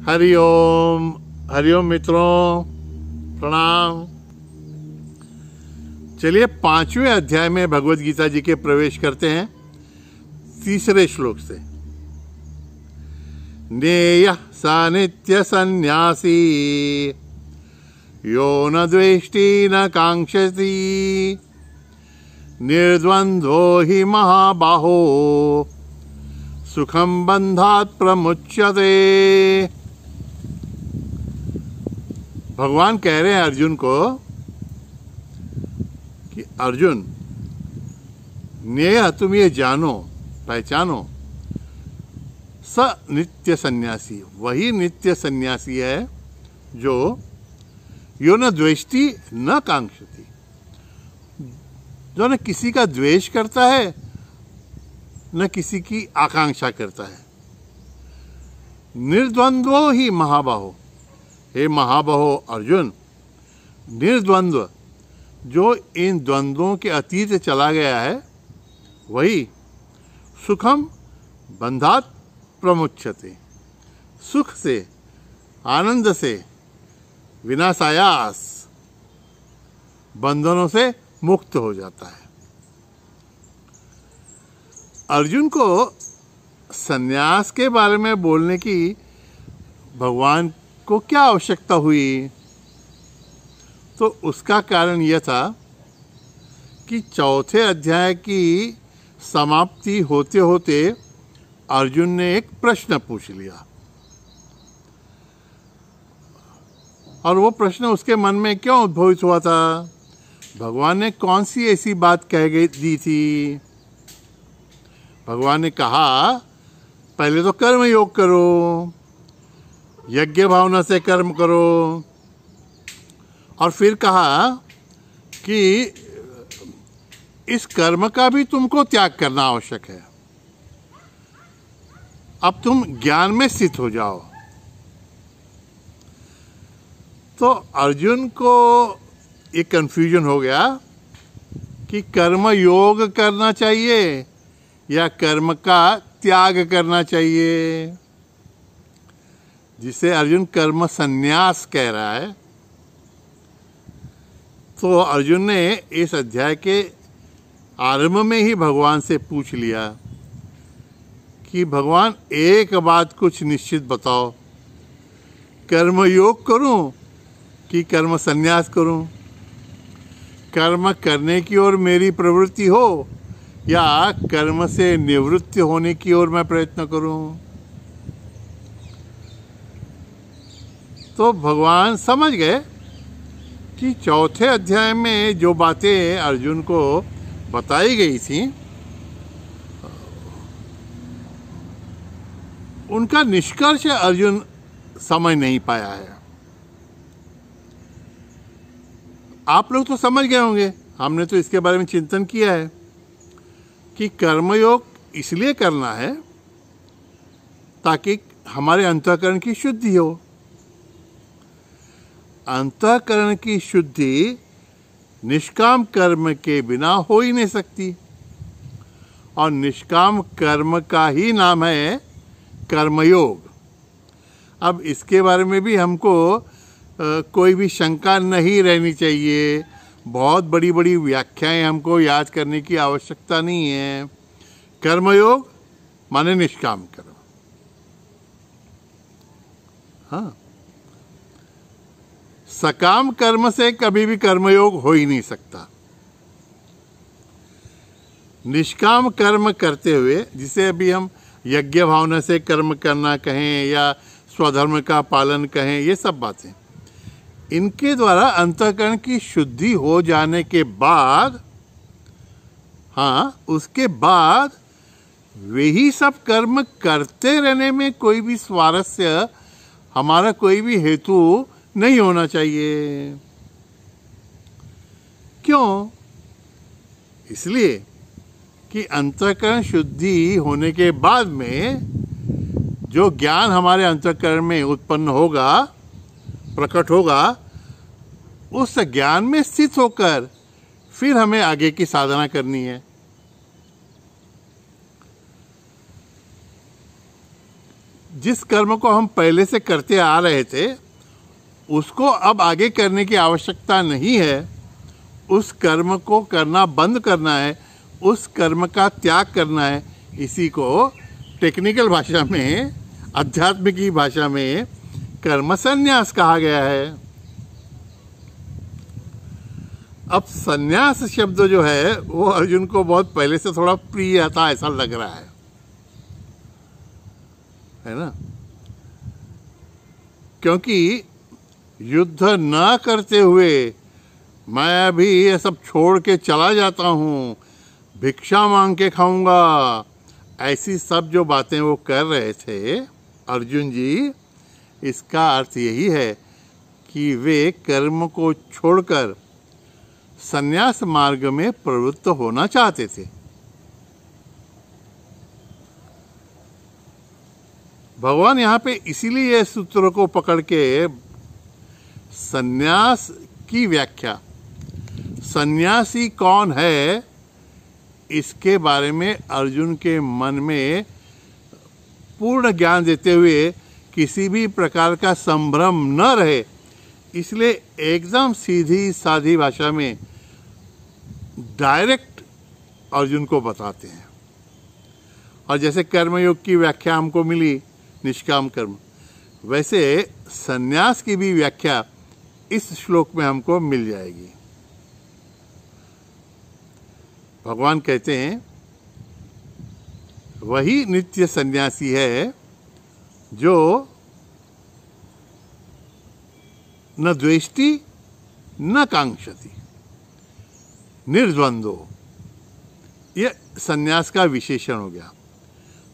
हरिओम मित्रों, प्रणाम। चलिए 5वें अध्याय में भगवद गीता जी के प्रवेश करते हैं। 3 श्लोक से। नेयः स नित्य सन्न्यासी यो न द्वेष्टि न कांक्षति निर्द्वन्द्वो हि महाबाहो सुखम बंधात् प्रमुच्यते। भगवान कह रहे हैं अर्जुन को कि अर्जुन, नेय तुम ये जानो, पहचानो, स नित्य सन्यासी, वही नित्य सन्यासी है जो यो न द्वेष्टि न कांक्षति, जो न किसी का द्वेष करता है न किसी की आकांक्षा करता है। निर्द्वंद्वो ही महाबाहो, हे महाबाहो अर्जुन, निर्द्वंद्व, जो इन द्वंद्वों के अतीत चला गया है, वही सुखम बंधात् प्रमुच्यते, सुख से, आनंद से, विनाशायास, बंधनों से मुक्त हो जाता है। अर्जुन को सन्यास के बारे में बोलने की भगवान को क्या आवश्यकता हुई? तो उसका कारण यह था कि 4थे अध्याय की समाप्ति होते होते अर्जुन ने एक प्रश्न पूछ लिया, और वो प्रश्न उसके मन में क्यों उद्भवित हुआ था? भगवान ने कौन सी ऐसी बात दी थी? भगवान ने कहा पहले तो कर्म योग करो, यज्ञ भावना से कर्म करो, और फिर कहा कि इस कर्म का भी तुमको त्याग करना आवश्यक है। अब तुम ज्ञान में स्थित हो जाओ। तो अर्जुन को एक कंफ्यूजन हो गया कि कर्म योग करना चाहिए या कर्म का त्याग करना चाहिए, जिसे अर्जुन कर्म संन्यास कह रहा है। तो अर्जुन ने इस अध्याय के आरंभ में ही भगवान से पूछ लिया कि भगवान एक बात कुछ निश्चित बताओ, कर्म योग करूं कि कर्म संन्यास करूं? कर्म करने की ओर मेरी प्रवृत्ति हो या कर्म से निवृत्त होने की ओर मैं प्रयत्न करूं? तो भगवान समझ गए कि 4थे अध्याय में जो बातें अर्जुन को बताई गई थी, उनका निष्कर्ष अर्जुन समझ नहीं पाया है। आप लोग तो समझ गए होंगे, हमने तो इसके बारे में चिंतन किया है कि कर्मयोग इसलिए करना है ताकि हमारे अंतःकरण की शुद्धि हो। अंतःकरण की शुद्धि निष्काम कर्म के बिना हो ही नहीं सकती, और निष्काम कर्म का ही नाम है कर्मयोग। अब इसके बारे में भी हमको कोई भी शंका नहीं रहनी चाहिए। बहुत बड़ी बड़ी व्याख्याएं हमको याद करने की आवश्यकता नहीं है। कर्मयोग माने निष्काम कर्म। हाँ, सकाम कर्म से कभी भी कर्मयोग हो ही नहीं सकता। निष्काम कर्म करते हुए, जिसे अभी हम यज्ञ भावना से कर्म करना कहें या स्वधर्म का पालन कहें, ये सब बातें, इनके द्वारा अंतःकरण की शुद्धि हो जाने के बाद, हाँ, उसके बाद वही सब कर्म करते रहने में कोई भी स्वारस्य, हमारा कोई भी हेतु नहीं होना चाहिए। क्यों? इसलिए कि अंतःकरण शुद्धि होने के बाद में जो ज्ञान हमारे अंतःकरण में उत्पन्न होगा, प्रकट होगा, उस ज्ञान में स्थित होकर फिर हमें आगे की साधना करनी है। जिस कर्म को हम पहले से करते आ रहे थे उसको अब आगे करने की आवश्यकता नहीं है, उस कर्म को करना बंद करना है, उस कर्म का त्याग करना है। इसी को टेक्निकल भाषा में, आध्यात्म की भाषा में कर्म संन्यास कहा गया है। अब संन्यास शब्द जो है वो अर्जुन को बहुत पहले से थोड़ा प्रिय था, ऐसा लग रहा है ना, क्योंकि युद्ध न करते हुए मैं अभी ये सब छोड़ के चला जाता हूँ, भिक्षा मांग के खाऊंगा, ऐसी सब जो बातें वो कर रहे थे अर्जुन जी, इसका अर्थ यही है कि वे कर्म को छोड़कर संन्यास मार्ग में प्रवृत्त होना चाहते थे। भगवान यहाँ पे इसीलिए ये सूत्र को पकड़ के संन्यास की व्याख्या, सन्यासी कौन है, इसके बारे में अर्जुन के मन में पूर्ण ज्ञान देते हुए किसी भी प्रकार का संभ्रम न रहे, इसलिए एकदम सीधी सादी भाषा में डायरेक्ट अर्जुन को बताते हैं। और जैसे कर्मयोग की व्याख्या हमको मिली निष्काम कर्म, वैसे सन्यास की भी व्याख्या इस श्लोक में हमको मिल जाएगी। भगवान कहते हैं वही नित्य सन्यासी है जो न द्वेष्टि न कांक्षति, निर्द्वंद्वो। ये सन्यास का विशेषण हो गया,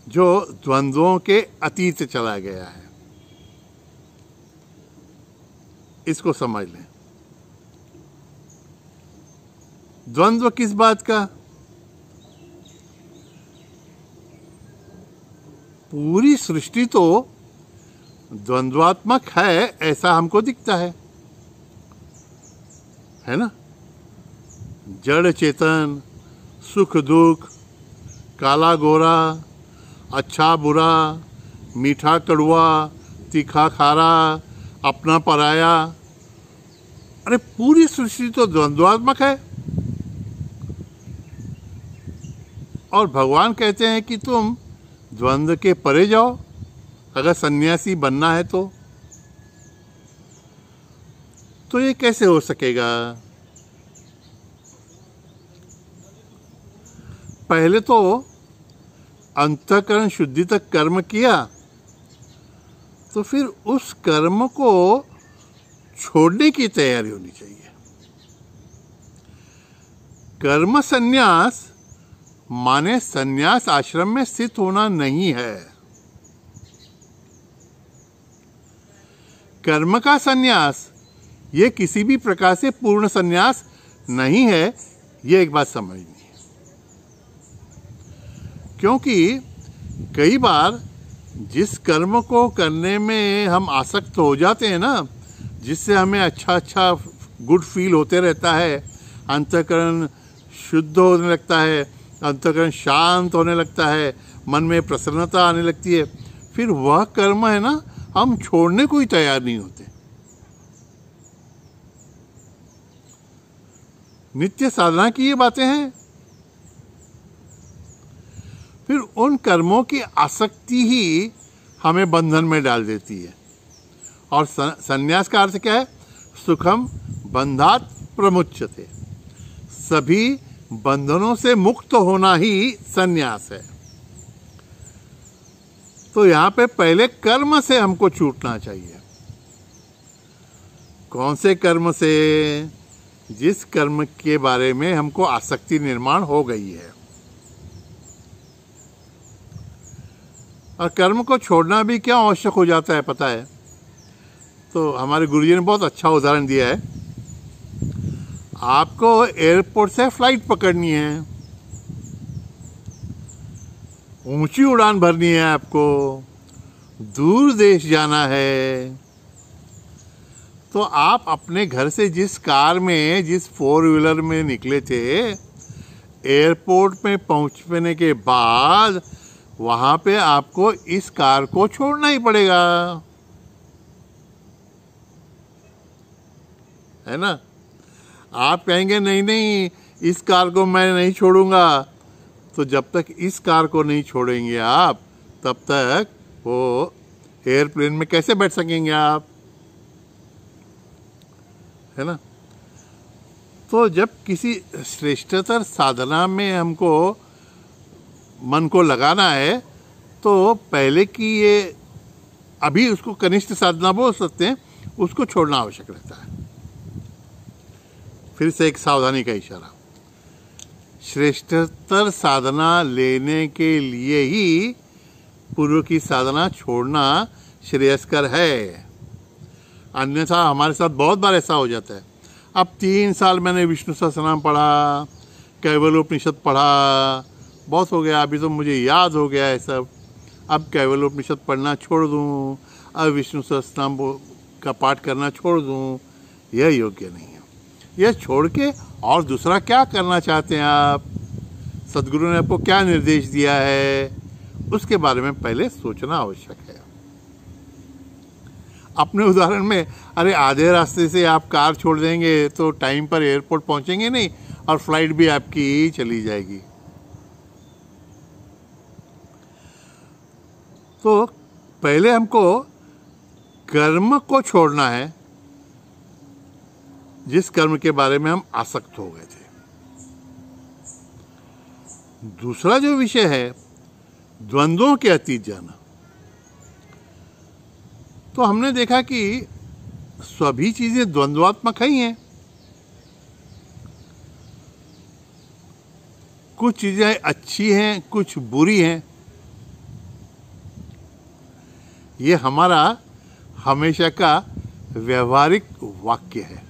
जो द्वंद्वों के अतीत चला गया है। इसको समझ लें। द्वंद्व किस बात का? पूरी सृष्टि तो द्वंद्वात्मक है, ऐसा हमको दिखता है ना। जड़ चेतन, सुख दुख, काला गोरा, अच्छा बुरा, मीठा कड़वा, तीखा खारा, अपना पराया, अरे पूरी सृष्टि तो द्वंद्वात्मक है। और भगवान कहते हैं कि तुम द्वंद्व के परे जाओ अगर सन्यासी बनना है तो ये कैसे हो सकेगा? पहले तो अंतःकरण शुद्धि तक कर्म किया, तो फिर उस कर्म को छोड़ने की तैयारी होनी चाहिए। कर्म संन्यास माने संन्यास आश्रम में स्थित होना नहीं है। कर्म का संन्यास ये किसी भी प्रकार से पूर्ण संन्यास नहीं है, ये एक बात समझनी है। क्योंकि कई बार जिस कर्म को करने में हम आसक्त हो जाते हैं ना, जिससे हमें अच्छा गुड फील होते रहता है, अंतःकरण शुद्ध होने लगता है, अंतःकरण शांत होने लगता है, मन में प्रसन्नता आने लगती है, फिर वह कर्म है ना, हम छोड़ने को ही तैयार नहीं होते। नित्य साधना की ये बातें हैं। फिर उन कर्मों की आसक्ति ही हमें बंधन में डाल देती है। और संन्यास का अर्थ क्या है? सुखम बंधात प्रमुच्यते, सभी बंधनों से मुक्त होना ही संन्यास है। तो यहाँ पे पहले कर्म से हमको छूटना चाहिए। कौन से कर्म से? जिस कर्म के बारे में हमको आसक्ति निर्माण हो गई है। और कर्म को छोड़ना भी क्या आवश्यक हो जाता है पता है? तो हमारे गुरुजी ने बहुत अच्छा उदाहरण दिया है। आपको एयरपोर्ट से फ्लाइट पकड़नी है, ऊंची उड़ान भरनी है, आपको दूर देश जाना है, तो आप अपने घर से जिस कार में, जिस 4 व्हीलर में निकले थे, एयरपोर्ट में पहुंचने के बाद वहां पे आपको इस कार को छोड़ना ही पड़ेगा, है ना। आप कहेंगे नहीं नहीं इस कार को मैं नहीं छोड़ूंगा, तो जब तक इस कार को नहीं छोड़ेंगे आप, तब तक वो एयरप्लेन में कैसे बैठ सकेंगे आप, है ना। तो जब किसी श्रेष्ठतर साधना में हमको मन को लगाना है, तो पहले की ये अभी उसको कनिष्ठ साधना बोल सकते हैं, उसको छोड़ना आवश्यक रहता है। फिर से एक सावधानी का इशारा, श्रेष्ठतर साधना लेने के लिए ही पूर्व की साधना छोड़ना श्रेयस्कर है। अन्यथा हमारे साथ बहुत बार ऐसा हो जाता है। अब 3 साल मैंने विष्णु सहस्त्रनाम पढ़ा, कैवलोपनिषद पढ़ा, बहुत हो गया, अभी तो मुझे याद हो गया है सब, अब कैवलोपनिषद पढ़ना छोड़ दूँ, अब विष्णु सहस्त्रनाम का पाठ करना छोड़ दूँ, यह योग्य नहीं है। यह छोड़ के और दूसरा क्या करना चाहते हैं आप, सदगुरु ने आपको क्या निर्देश दिया है, उसके बारे में पहले सोचना आवश्यक है। अपने उदाहरण में, अरे आधे रास्ते से आप कार छोड़ देंगे तो टाइम पर एयरपोर्ट पहुंचेंगे नहीं, और फ्लाइट भी आपकी चली जाएगी। तो पहले हमको कर्म को छोड़ना है, जिस कर्म के बारे में हम आसक्त हो गए थे। दूसरा जो विषय है, द्वंद्वों के अतीत जाना। तो हमने देखा कि सभी चीजें द्वंद्वात्मक ही हैं। कुछ चीजें अच्छी हैं, कुछ बुरी हैं। ये हमारा हमेशा का व्यवहारिक वाक्य है।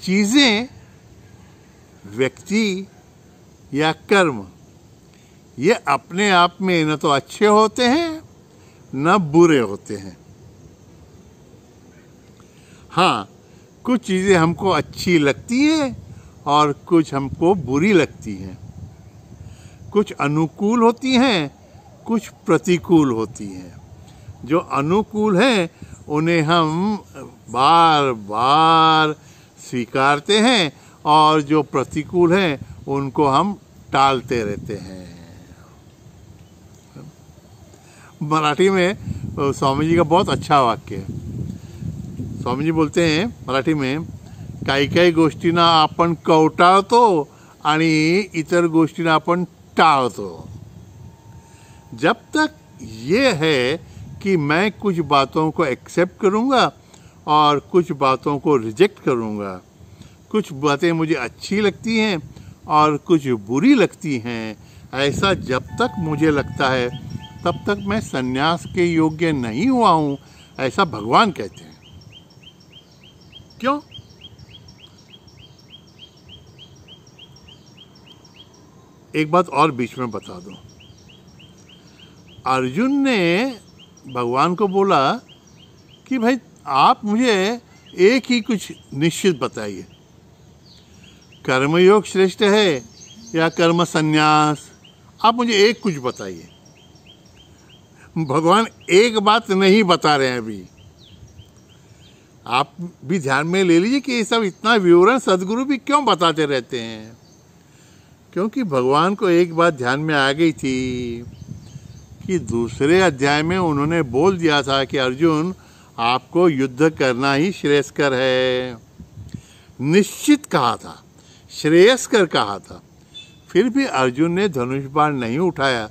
चीजें, व्यक्ति या कर्म, ये अपने आप में न तो अच्छे होते हैं न बुरे होते हैं। हाँ, कुछ चीजें हमको अच्छी लगती हैं और कुछ हमको बुरी लगती हैं। कुछ अनुकूल होती हैं, कुछ प्रतिकूल होती हैं। जो अनुकूल हैं उन्हें हम बार बार स्वीकारते हैं, और जो प्रतिकूल हैं उनको हम टालते रहते हैं। मराठी में स्वामी जी का बहुत अच्छा वाक्य है। स्वामी जी बोलते हैं मराठी में, काही काही गोष्टींना आपण कवटाळतो आणि इतर गोष्टींना आपण टाळतो। जब तक ये है कि मैं कुछ बातों को एक्सेप्ट करूँगा और कुछ बातों को रिजेक्ट करूँगा, कुछ बातें मुझे अच्छी लगती हैं और कुछ बुरी लगती हैं, ऐसा जब तक मुझे लगता है, तब तक मैं संन्यास के योग्य नहीं हुआ हूँ, ऐसा भगवान कहते हैं। क्यों? एक बात और बीच में बता दूं। अर्जुन ने भगवान को बोला कि भाई आप मुझे एक ही कुछ निश्चित बताइए, कर्मयोग श्रेष्ठ है या कर्म संन्यास, आप मुझे एक कुछ बताइए। भगवान एक बात नहीं बता रहे हैं अभी। आप भी ध्यान में ले लीजिए कि ये सब इतना विवरण सदगुरु भी क्यों बताते रहते हैं। क्योंकि भगवान को एक बात ध्यान में आ गई थी कि दूसरे अध्याय में उन्होंने बोल दिया था कि अर्जुन, आपको युद्ध करना ही श्रेयस्कर है। निश्चित कहा था, श्रेयस्कर कहा था। फिर भी अर्जुन ने धनुष बाण नहीं उठाया,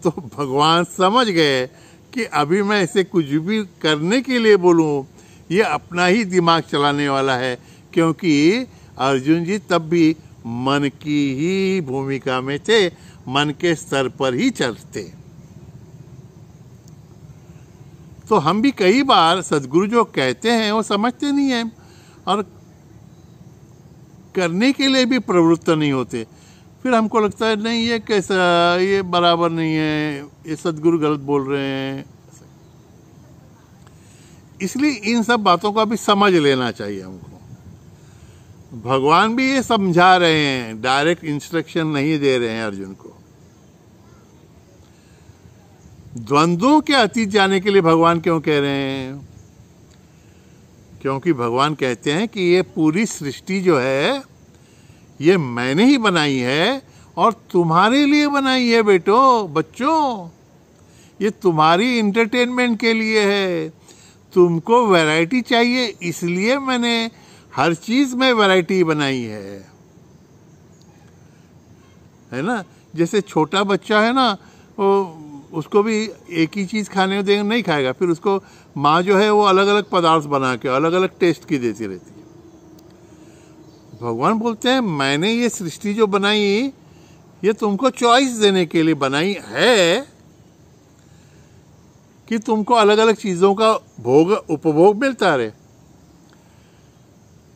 तो भगवान समझ गए कि अभी मैं इसे कुछ भी करने के लिए बोलूं, ये अपना ही दिमाग चलाने वाला है। क्योंकि अर्जुन जी तब भी मन की ही भूमिका में थे, मन के स्तर पर ही चलते। तो हम भी कई बार सदगुरु जो कहते हैं वो समझते नहीं हैं और करने के लिए भी प्रवृत्त नहीं होते। फिर हमको लगता है नहीं ये कैसा, ये बराबर नहीं है, ये सदगुरु गलत बोल रहे हैं। इसलिए इन सब बातों को अभी समझ लेना चाहिए हमको। भगवान भी ये समझा रहे हैं, डायरेक्ट इंस्ट्रक्शन नहीं दे रहे हैं अर्जुन को। द्वंद्वों के अतीत जाने के लिए भगवान क्यों कह रहे हैं? क्योंकि भगवान कहते हैं कि ये पूरी सृष्टि जो है ये मैंने ही बनाई है और तुम्हारे लिए बनाई है बच्चों। ये तुम्हारी एंटरटेनमेंट के लिए है। तुमको वैरायटी चाहिए, इसलिए मैंने हर चीज में वैरायटी बनाई है ना। जैसे छोटा बच्चा है ना, उसको भी एक ही चीज खाने देंगे नहीं खाएगा, फिर उसको माँ जो है वो अलग अलग पदार्थ बना के अलग अलग टेस्ट की देती रहती है। भगवान बोलते हैं मैंने ये सृष्टि जो बनाई ये तुमको चॉइस देने के लिए बनाई है कि तुमको अलग अलग चीजों का उपभोग मिलता रहे,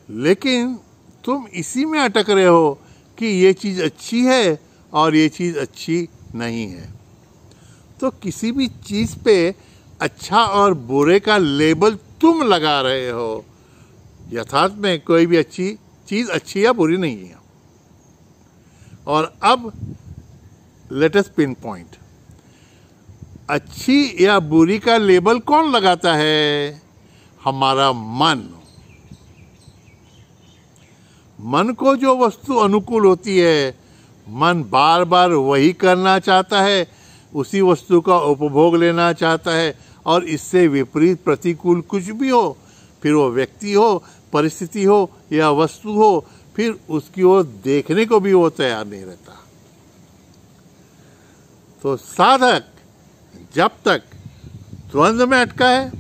लेकिन तुम इसी में अटक रहे हो कि ये चीज अच्छी है और ये चीज अच्छी नहीं है। तो किसी भी चीज पे अच्छा और बुरे का लेबल तुम लगा रहे हो। यथार्थ में कोई भी अच्छी चीज अच्छी या बुरी नहीं है। और अब लेट अस पिन पॉइंट, अच्छी या बुरी का लेबल कौन लगाता है? हमारा मन। मन को जो वस्तु अनुकूल होती है, मन बार बार वही करना चाहता है, उसी वस्तु का उपभोग लेना चाहता है, और इससे विपरीत प्रतिकूल कुछ भी हो, फिर वो व्यक्ति हो, परिस्थिति हो या वस्तु हो, फिर उसकी ओर देखने को भी वो तैयार नहीं रहता। तो साधक जब तक द्वंद्व में अटका है,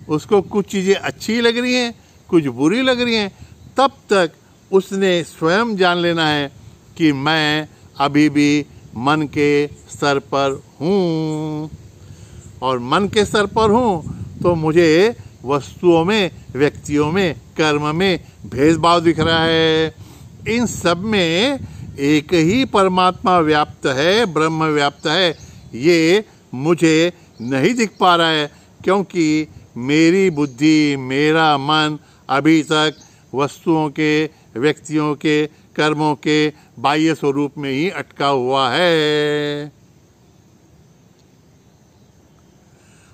उसको कुछ चीजें अच्छी लग रही हैं, कुछ बुरी लग रही हैं, तब तक उसने स्वयं जान लेना है कि मैं अभी भी मन के स्तर पर हूँ, और मन के स्तर पर हूँ तो मुझे वस्तुओं में, व्यक्तियों में, कर्म में भेदभाव दिख रहा है। इन सब में एक ही परमात्मा व्याप्त है, ब्रह्म व्याप्त है, ये मुझे नहीं दिख पा रहा है, क्योंकि मेरी बुद्धि, मेरा मन अभी तक वस्तुओं के, व्यक्तियों के, कर्मों के बाह्य स्वरूप में ही अटका हुआ है।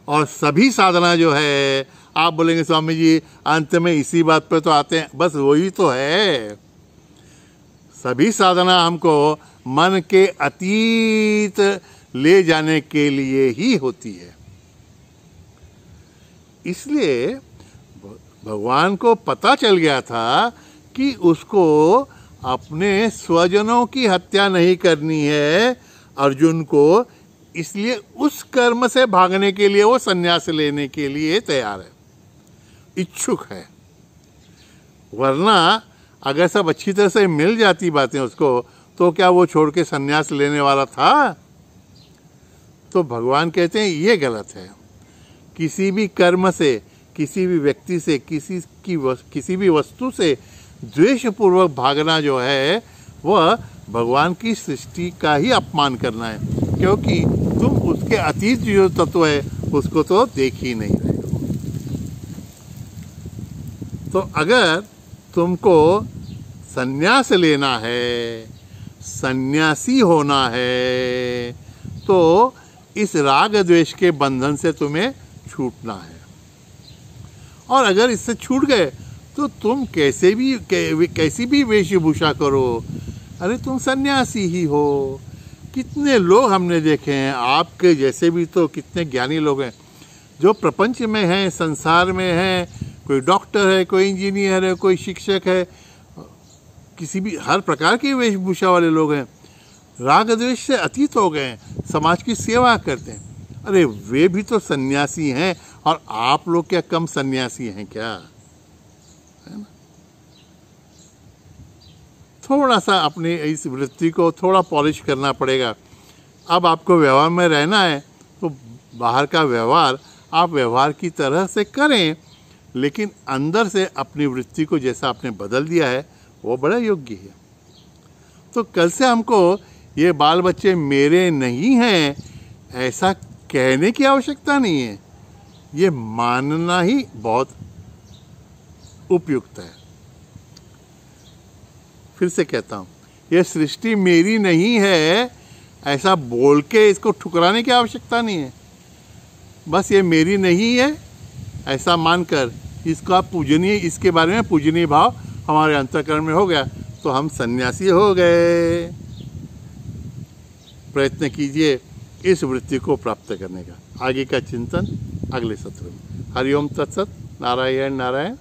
और सभी साधना जो है, आप बोलेंगे स्वामी जी अंत में इसी बात पर तो आते हैं, बस वही तो है। सभी साधना हमको मन के अतीत ले जाने के लिए ही होती है। इसलिए भगवान को पता चल गया था कि उसको अपने स्वजनों की हत्या नहीं करनी है अर्जुन को, इसलिए उस कर्म से भागने के लिए वो संन्यास लेने के लिए तैयार है, इच्छुक है। वरना अगर सब अच्छी तरह से मिल जाती बातें उसको, तो क्या वो छोड़ के संन्यास लेने वाला था? तो भगवान कहते हैं ये गलत है। किसी भी कर्म से, किसी भी व्यक्ति से, किसी भी वस्तु से द्वेषपूर्वक भागना जो है वह भगवान की सृष्टि का ही अपमान करना है, क्योंकि तुम उसके अतीत जो तत्व है उसको तो देख ही नहीं रहे हो। तो अगर तुमको संन्यास लेना है, सन्यासी होना है, तो इस राग द्वेष के बंधन से तुम्हें छूटना है। और अगर इससे छूट गए तो तुम कैसी भी वेशभूषा करो, अरे तुम सन्यासी ही हो। कितने लोग हमने देखे हैं, आपके जैसे भी तो कितने ज्ञानी लोग हैं जो प्रपंच में हैं, संसार में हैं, कोई डॉक्टर है, कोई इंजीनियर है, कोई शिक्षक है, किसी भी हर प्रकार की वेशभूषा वाले लोग हैं, राग द्वेष से अतीत हो गए हैं, समाज की सेवा करते हैं। अरे वे भी तो सन्यासी हैं, और आप लोग क्या कम सन्यासी हैं क्या? है ना? थोड़ा सा अपनी इस वृत्ति को थोड़ा पॉलिश करना पड़ेगा। अब आपको व्यवहार में रहना है तो बाहर का व्यवहार आप व्यवहार की तरह से करें, लेकिन अंदर से अपनी वृत्ति को जैसा आपने बदल दिया है वो बड़ा योग्य है। तो कल से हमको ये बाल बच्चे मेरे नहीं हैं ऐसा कहने की आवश्यकता नहीं है, ये मानना ही बहुत उपयुक्त है। फिर से कहता हूँ, ये सृष्टि मेरी नहीं है ऐसा बोल के इसको ठुकराने की आवश्यकता नहीं है। बस ये मेरी नहीं है ऐसा मानकर इसका पूजनीय, इसके बारे में पूजनीय भाव हमारे अंतःकरण में हो गया तो हम सन्यासी हो गए। प्रयत्न कीजिए इस वृत्ति को प्राप्त करने का। आगे का चिंतन अगले सत्र में। हरिओम तत्सत। नारायण नारायण।